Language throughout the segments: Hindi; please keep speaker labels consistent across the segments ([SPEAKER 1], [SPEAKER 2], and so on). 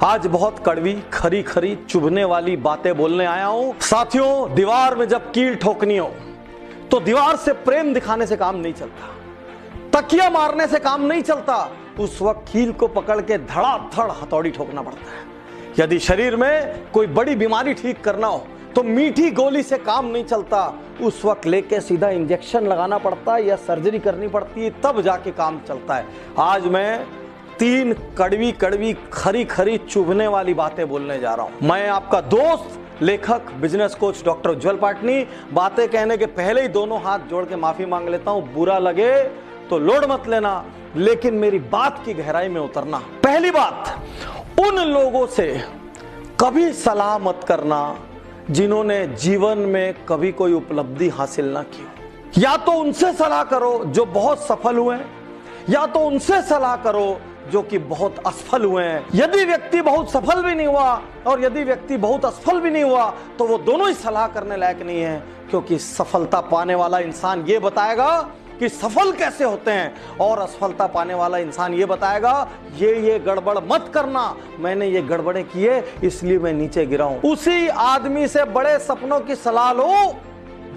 [SPEAKER 1] आज बहुत कड़वी खरी खरी चुभने वाली बातें बोलने आया हूं। साथियों, दीवार में जब कील ठोकनी हो तो दीवार से प्रेम दिखाने से काम नहीं चलता, तकिया मारने से काम नहीं चलता। उस वक्त कील को पकड़ के धड़ाधड़ हथौड़ी ठोकना पड़ता है। यदि शरीर में कोई बड़ी बीमारी ठीक करना हो तो मीठी गोली से काम नहीं चलता, उस वक्त लेके सीधा इंजेक्शन लगाना पड़ता है या सर्जरी करनी पड़ती है, तब जाके काम चलता है। आज मैं 3 कड़वी कड़वी खरी खरी चुभने वाली बातें बोलने जा रहा हूं। मैं आपका दोस्त, लेखक, बिजनेस कोच डॉक्टर उज्जवल पाटनी। बातें कहने के पहले ही दोनों हाथ जोड़ के माफी मांग लेता हूं। बुरा लगे तो लोड मत लेना, लेकिन मेरी बात की गहराई में उतरना। पहली बात, उन लोगों से कभी सलाह मत करना जिन्होंने जीवन में कभी कोई उपलब्धि हासिल ना की। या तो उनसे सलाह करो जो बहुत सफल हुए हैं, या तो उनसे सलाह करो जो कि बहुत असफल हुए हैं। यदि व्यक्ति बहुत सफल भी नहीं हुआ और यदि व्यक्ति बहुत असफल भी नहीं हुआ तो वो दोनों ही सलाह करने लायक नहीं है, क्योंकि सफलता पाने वाला इंसान ये बताएगा कि सफल कैसे होते हैं और असफलता पाने वाला इंसान ये बताएगा ये गड़बड़ मत करना, मैंने ये गड़बड़े किए इसलिए मैं नीचे गिरा हूं। उसी आदमी से बड़े सपनों की सलाह लो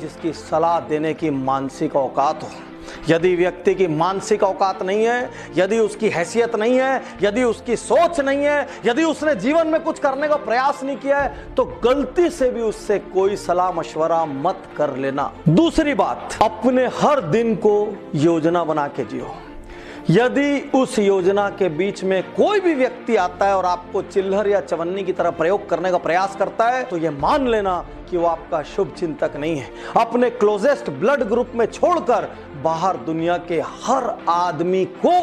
[SPEAKER 1] जिसकी सलाह देने की मानसिक औकात हो। यदि व्यक्ति की मानसिक औकात नहीं है, यदि उसकी हैसियत नहीं है, यदि उसकी सोच नहीं है, यदि उसने जीवन में कुछ करने का प्रयास नहीं किया है, तो गलती से भी उससे कोई सलाह मशवरा मत कर लेना। दूसरी बात, अपने हर दिन को योजना बना के जियो। यदि उस योजना के बीच में कोई भी व्यक्ति आता है और आपको चिल्लर या चवन्नी की तरह प्रयोग करने का प्रयास करता है तो यह मान लेना कि वो आपका शुभ चिंतक नहीं है। अपने क्लोजेस्ट ब्लड ग्रुप में छोड़कर बाहर दुनिया के हर आदमी को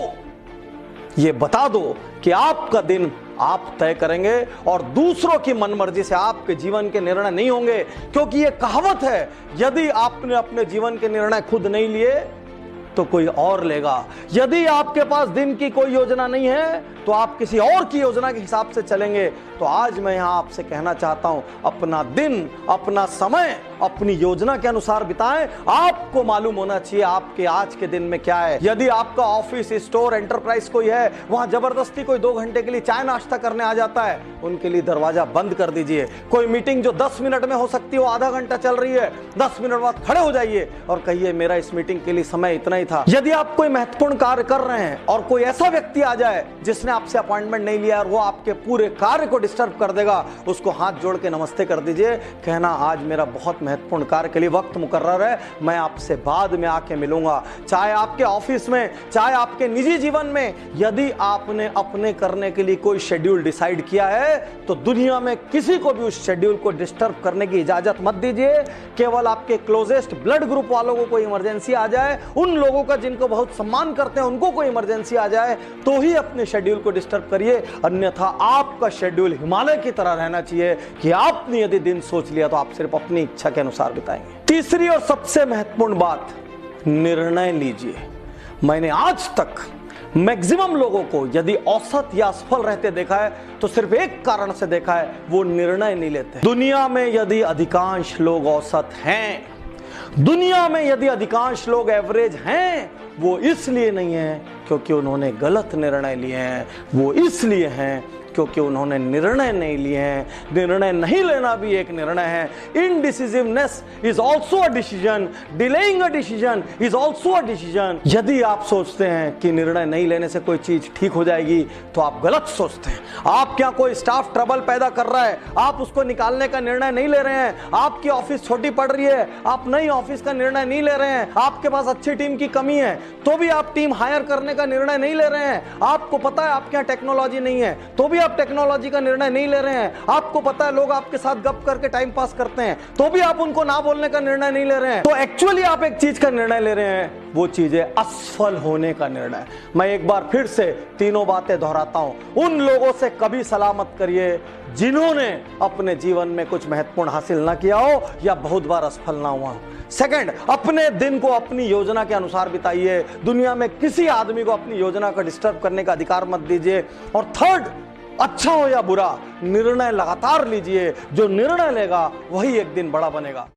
[SPEAKER 1] ये बता दो कि आपका दिन आप तय करेंगे और दूसरों की मनमर्जी से आपके जीवन के निर्णय नहीं होंगे, क्योंकि ये कहावत है, यदि आपने अपने जीवन के निर्णय खुद नहीं लिए तो कोई और लेगा। यदि आपके पास दिन की कोई योजना नहीं है तो आप किसी और की योजना के हिसाब से चलेंगे। तो आज मैं यहां आपसे कहना चाहता हूं, अपना दिन, अपना समय अपनी योजना के अनुसार बिताएं। आपको मालूम होना चाहिए आपके आज के दिन में क्या है। यदि आपका ऑफिस, स्टोर, एंटरप्राइज कोई है, वहां जबरदस्ती कोई 2 घंटे के लिए चाय नाश्ता करने आ जाता है, उनके लिए दरवाजा बंद कर दीजिए। कोई मीटिंग जो 10 मिनट में हो सकती है वो आधा घंटा चल रही है, 10 मिनट बाद खड़े हो जाइए और कहिए मेरा इस मीटिंग के लिए समय इतना ही था। यदि आप कोई महत्वपूर्ण कार्य कर रहे हैं और कोई ऐसा व्यक्ति आ जाए जिसने आपसे अपॉइंटमेंट नहीं लिया और वो आपके पूरे कार्य को डिस्टर्ब कर देगा, उसको हाथ जोड़ के नमस्ते कर दीजिए। कहना आज मेरा बहुत महत्वपूर्ण कार्य के लिए वक्त मुकर्रर है, मैं आपसे बाद में आके मिलूंगा। चाहे आपके ऑफिस में, चाहे आपके निजी जीवन में, यदि आपने अपने करने के लिए कोई शेड्यूल डिसाइड किया है तो दुनिया में किसी को भी उस शेड्यूल को डिस्टर्ब करने की इजाजत मत दीजिए। केवल आपके क्लोजेस्ट ब्लड ग्रुप वालों को कोई इमरजेंसी आ जाए, उन लोगों का जिनको बहुत सम्मान करते हैं उनको कोई इमरजेंसी आ जाए तो ही अपने शेड्यूल को डिस्टर्ब करिए, अन्यथा आपका शेड्यूल हिमालय की तरह रहना चाहिए कि आपने यदि दिन सोच लिया तो आप सिर्फ अपनी इच्छा के अनुसार बिताएंगे। तीसरी और सबसे महत्वपूर्ण बात, निर्णय लीजिए। मैंने आज तक मैक्सिमम लोगों को यदि औसत या असफल रहते देखा है तो सिर्फ एक कारण से देखा है, वो निर्णय नहीं लेते। दुनिया में यदि अधिकांश लोग औसत हैं, दुनिया में यदि अधिकांश लोग एवरेज हैं, वो इसलिए नहीं है क्योंकि उन्होंने गलत निर्णय लिए हैं, वो इसलिए हैं क्योंकि उन्होंने निर्णय नहीं लिए हैं। निर्णय नहीं लेना भी एक निर्णय है। Indecisiveness is also a decision, delaying a decision is also a decision. यदि आप सोचते हैं कि निर्णय नहीं लेने से कोई चीज ठीक हो जाएगी तो आप गलत सोचते हैं। आप क्या कोई स्टाफ ट्रबल पैदा कर रहा है, आप उसको निकालने का निर्णय नहीं ले रहे हैं। आपकी ऑफिस छोटी पड़ रही है, आप नई ऑफिस का निर्णय नहीं ले रहे हैं। आपके पास अच्छी टीम की कमी है तो भी आप टीम हायर करने का निर्णय नहीं ले रहे हैं। आपको पता है आपके यहाँ टेक्नोलॉजी नहीं है तो भी आप टेक्नोलॉजी का निर्णय नहीं ले रहे हैं। आपको पता है लोग आपके साथ गप करके टाइम पास करते हैं तो भी आप उनको ना बोलने का निर्णय नहीं ले रहे हैं। तो एक्चुअली आप एक चीज का निर्णय ले रहे हैं, वो चीज है असफल होने का निर्णय। मैं एक बार फिर से तीनों बातें दोहराता हूं। उन लोगों से कभी सलाह मत करिए जिन्होंने अपने जीवन में कुछ महत्वपूर्ण हासिल ना किया हो या बहुत बार असफल ना हुआ हो। सेकंड, अपने दिन को अपनी योजना के अनुसार बिताइए। दुनिया में किसी आदमी को अपनी योजना को डिस्टर्ब करने का अधिकार मत दीजिए। और थर्ड, अच्छा हो या बुरा, निर्णय लगातार लीजिए। जो निर्णय लेगा वही एक दिन बड़ा बनेगा।